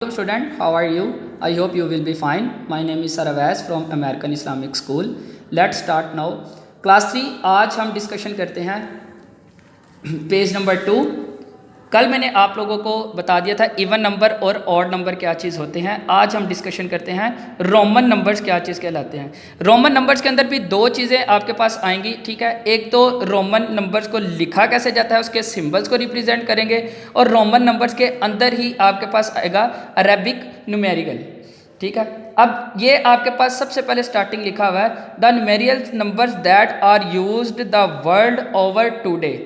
Hello student, how are you? I hope you will be fine. My name is Saravaz from American Islamic School. Let's start now. Class 3 आज हम discussion करते हैं page number 2। कल मैंने आप लोगों को बता दिया था इवन नंबर और ऑड नंबर क्या चीज़ होते हैं। आज हम डिस्कशन करते हैं रोमन नंबर्स क्या चीज़ कहलाते हैं। रोमन नंबर्स के अंदर भी दो चीज़ें आपके पास आएंगी, ठीक है। एक तो रोमन नंबर्स को लिखा कैसे जाता है, उसके सिंबल्स को रिप्रेजेंट करेंगे, और रोमन नंबर्स के अंदर ही आपके पास आएगा अरेबिक न्यूमेरिकल, ठीक है। अब ये आपके पास सबसे पहले स्टार्टिंग लिखा हुआ है the numerical numbers that are used the world over today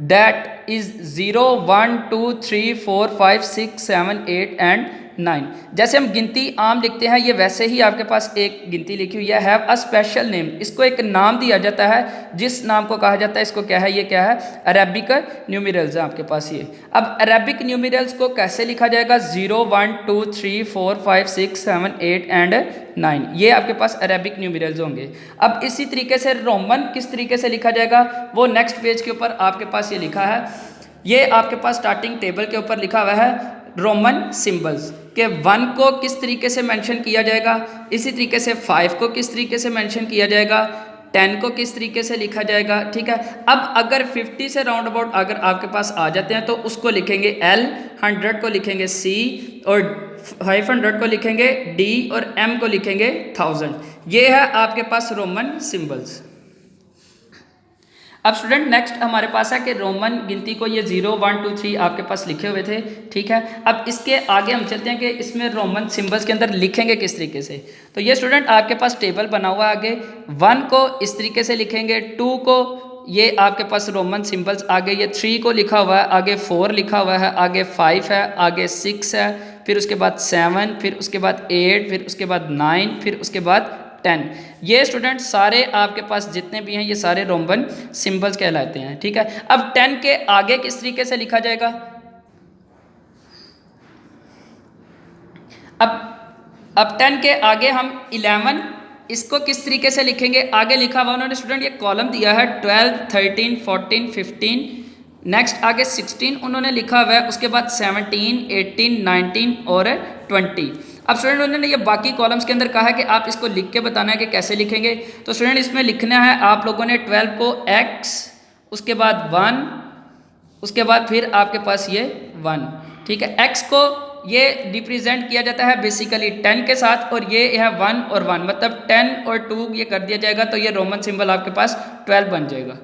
that is 0 1 2 3 4 5 6 7 8 and 9। जैसे हम गिनती आम लिखते हैं, ये वैसे ही आपके पास एक गिनती लिखी हुई है, हैव अ स्पेशल नेम। इसको एक नाम दिया जाता है, जिस नाम को कहा जाता है इसको क्या है, ये क्या है, अरेबिक न्यूमेरल्स है आपके पास ये। अब अरेबिक न्यूमेरल्स को कैसे लिखा जाएगा, 0 1 2 3 4 5 6 7 8 एंड 9, ये आपके पास अरेबिक न्यूमेरल्स होंगे। अब इसी तरीके से रोमन किस तरीके से लिखा जाएगा, वो नेक्स्ट पेज के ऊपर आपके पास ये लिखा है। ये आपके पास स्टार्टिंग टेबल के ऊपर लिखा हुआ है रोमन सिंबल्स के 1 को किस तरीके से मेंशन किया जाएगा, इसी तरीके से 5 को किस तरीके से मेंशन किया जाएगा, 10 को किस तरीके से लिखा जाएगा, ठीक है। अब अगर 50 से राउंड अबाउट अगर आपके पास आ जाते हैं तो उसको लिखेंगे L, 100 को लिखेंगे C, और 500 को लिखेंगे D, और M को लिखेंगे 1000। ये है आपके पास रोमन सिंबल्स। अब स्टूडेंट नेक्स्ट हमारे पास है कि रोमन गिनती को ये 0 1 2 3 आपके पास लिखे हुए थे, ठीक है। अब इसके आगे हम चलते हैं कि इसमें रोमन सिंबल्स के अंदर लिखेंगे किस तरीके से। तो ये स्टूडेंट आपके पास टेबल बना हुआ है। आगे 1 को इस तरीके से लिखेंगे, 2 को ये आपके पास रोमन सिंबल्स, आगे ये 3 को लिखा हुआ है, आगे 4 लिखा हुआ है, आगे 5 है, आगे 6 है, फिर उसके बाद 7, फिर उसके बाद 8, फिर उसके बाद 9, फिर उसके बाद 10। ये स्टूडेंट सारे आपके पास जितने भी हैं ये सारे रोमन सिंबल्स कहलाते हैं, ठीक है। अब 10 के आगे किस तरीके से लिखा जाएगा, अब 10 के आगे हम 11, इसको किस तरीके से लिखेंगे, आगे लिखा हुआ उन्होंने स्टूडेंट ये कॉलम दिया है 12 13 14 15, नेक्स्ट आगे 16 उन्होंने लिखा हुआ है, उसके बाद 17 18 19 और 20। अब स्टूडेंट उन्होंने ये बाकी कॉलम्स के अंदर कहा है कि आप इसको लिख के बताना है कि कैसे लिखेंगे। तो स्टूडेंट इसमें लिखना है आप लोगों ने 12 को x, उसके बाद 1, उसके बाद फिर आपके पास ये 1, ठीक है। x को ये रिप्रेजेंट किया जाता है बेसिकली 10 के साथ, और ये है 1 और 1, मतलब 10 और 2 ये कर दिया जाएगा तो ये रोमन सिंबल आपके पास 12 बन जाएगा।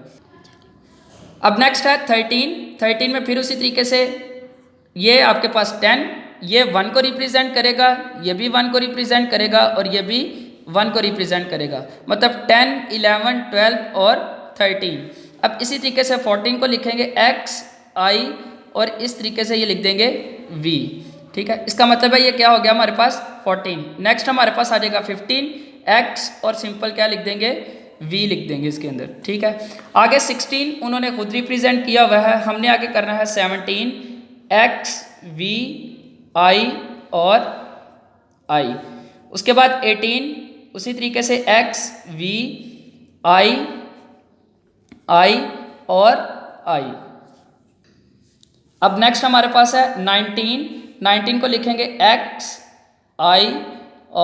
अब नेक्स्ट है 13 में फिर उसी तरीके से ये आपके पास 10, ये 1 को रिप्रेजेंट करेगा, ये भी 1 को रिप्रेजेंट करेगा, और ये भी 1 को रिप्रेजेंट करेगा, मतलब 10 11 12 और 13। अब इसी तरीके से 14 को लिखेंगे x I, और इस तरीके से ये लिख देंगे v, ठीक है। इसका मतलब है ये क्या हो गया हमारे पास 14। नेक्स्ट हमारे पास आ जाएगा 15, x और सिंपल क्या लिख देंगे, v लिख देंगे इसके अंदर, ठीक है। आगे 16 उन्होंने खुद रिप्रेजेंट किया हुआ है, हमने आगे करना है 17 x v I और I, उसके बाद 18 उसी तरीके से x v I और I। अब नेक्स्ट हमारे पास है 19 को लिखेंगे x I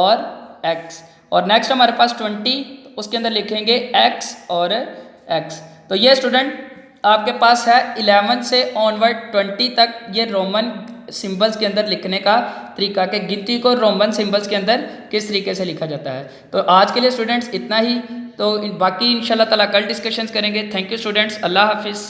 और x, और नेक्स्ट हमारे पास 20, उसके अंदर लिखेंगे x और x। तो ये स्टूडेंट आपके पास है 11 से ऑनवर्ड 20 तक ये रोमन सिंबल्स के अंदर लिखने का तरीका, के गिनती को रोमन सिंबल्स के अंदर किस तरीके से लिखा जाता है। तो आज के लिए स्टूडेंट्स इतना ही, तो बाकी इंशाल्लाह ताला कल डिस्कशंस करेंगे। थैंक यू स्टूडेंट्स, अल्लाह हाफिज़।